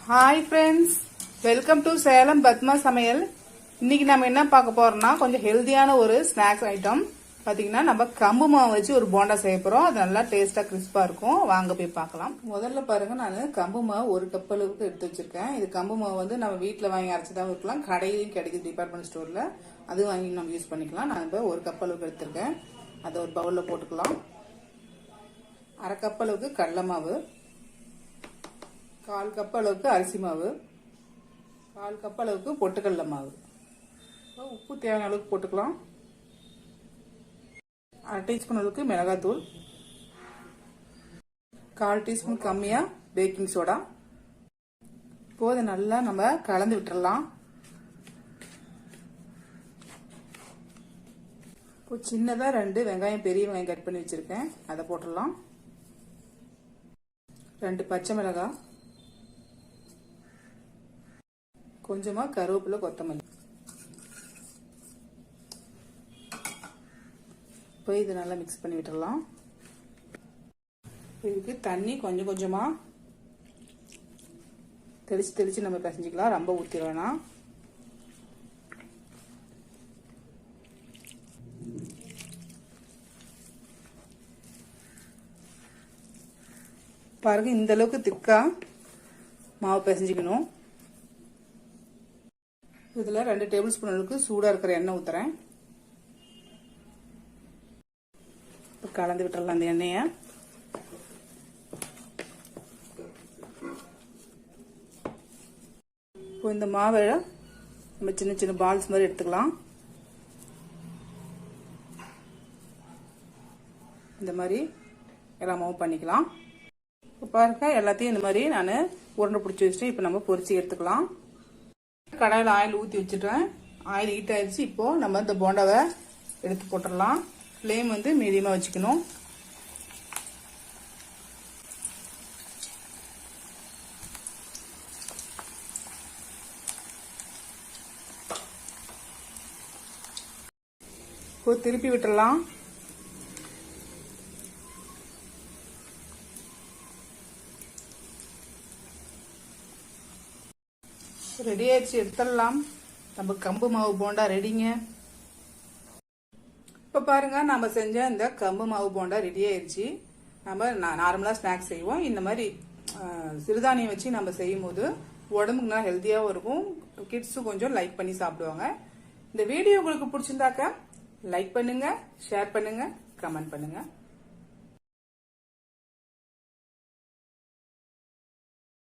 Hi friends, welcome to Salem Padma சமையல். இன்னைக்கு நம்ம என்ன பார்க்க போறோம்னா கொஞ்சம் ஹெல்தியான ஒரு ஸ்நாக்ஸ் ஐட்டம். பாத்தீங்கன்னா நம்ம கம்பு மாவு வச்சு ஒரு போண்டா செய்ய போறோம். அது நல்லா டேஸ்டா கிறிஸ்பா இருக்கும். வாங்க போய் பார்க்கலாம். முதல்ல பாருங்க, நான் கம்பு மாவு 1 கப் அளவுக்கு எடுத்து வச்சிருக்கேன். இது கம்பு மாவு வந்து நம்ம வீட்டுல வாங்கி அரைச்சதாவும் இருக்கலாம், கடையிலையும் கிடைக்குது டிபார்ட்மெண்ட் ஸ்டோர்ல. அது வாங்கி நம்ம யூஸ் பண்ணிக்கலாம். நான் இப்போ 1 கப் அளவுக்கு எடுத்திருக்கேன். அதை ஒரு பவுல்ல போட்டுக்கலாம். 1/2 கப் அளவுக்கு கடலை மாவு, 1/4 கப் அளவுக்கு அரிசி மாவு, 1/4 கப் அளவுக்கு பொட்டுக்கடலை மாவு, உப்பு தேவையான அளவுக்கு போட்டுக்கலாம். 1/2 டீஸ்பூன் அளவுக்கு மிளகாத்தூள், 1/4 டீஸ்பூன் கம்மியா பேக்கிங் சோடா. போது நல்லா நம்ம கலந்து விட்டுறலாம். இப்போ சின்னதா 2 வெங்காயம், பெரிய வெங்காயம் கட் பண்ணி வச்சிருக்கேன், அதை போட்டுடலாம். 2 பச்சை மிளகாய், கொஞ்சமா கருவேப்பிலை, கொத்தமல்லி. இப்போ இது நல்லா மிக்ஸ் பண்ணி விட்டுறலாம். இதுக்கு தண்ணி கொஞ்சம் கொஞ்சமா தெளிச்சு தெளிச்சு நம்ம பிசைஞ்சிக்கலாம். ரொம்ப ஊற்றிட வேணாம். பாருங்க, இந்த அளவுக்கு திக்கா மாவு பிசைஞ்சிக்கணும். இதுல 2 டேபிள் ஸ்பூன் அளவுக்கு சூடா இருக்கிற எண்ணெய் ஊத்துறேன். கலந்து விட்டுறலாம் அந்த எண்ணெய. இப்போ இந்த மாவை நம்ம சின்ன சின்ன பால்ஸ் மாதிரி எடுத்துக்கலாம். இந்த மாதிரி எல்லா மாவும் பண்ணிக்கலாம். இப்போ பாருங்க, எல்லாத்தையும் இந்த மாதிரி நான் உருண்டை பிடிச்சி வச்சுட்டு இப்போ நம்ம பொரிச்சு எடுத்துக்கலாம். கடாயில் ஆயில் ஊற்றி வச்சுட்டேன். ஆயில் ஹீட் ஆயிடுச்சு. இப்போ நம்ம இந்த போண்டாவை எடுத்து போட்டுடலாம். ஃப்ளேம் வந்து மீடியமாக வச்சுக்கணும். இப்போ திருப்பி விட்டுடலாம். ரெடி ஆயிடுச்சு, எடுத்துடலாம். நம்ம கம்பு மாவு போண்டா ரெடிங்க. இப்ப பாருங்க, நம்ம செஞ்ச இந்த கம்பு மாவு போண்டா ரெடி ஆயிடுச்சு. நம்ம நார்மலா ஸ்நாக்ஸ் செய்வோம். இந்த மாதிரி சிறுதானியம் வச்சு நம்ம செய்யும் போது உடம்புக்கு நல்லா ஹெல்த்தியாகவும் இருக்கும். கிட்ஸும் கொஞ்சம் லைக் பண்ணி சாப்பிடுவாங்க. இந்த வீடியோ உங்களுக்கு பிடிச்சிருந்தாக்க லைக் பண்ணுங்க, ஷேர் பண்ணுங்க, கமெண்ட் பண்ணுங்க.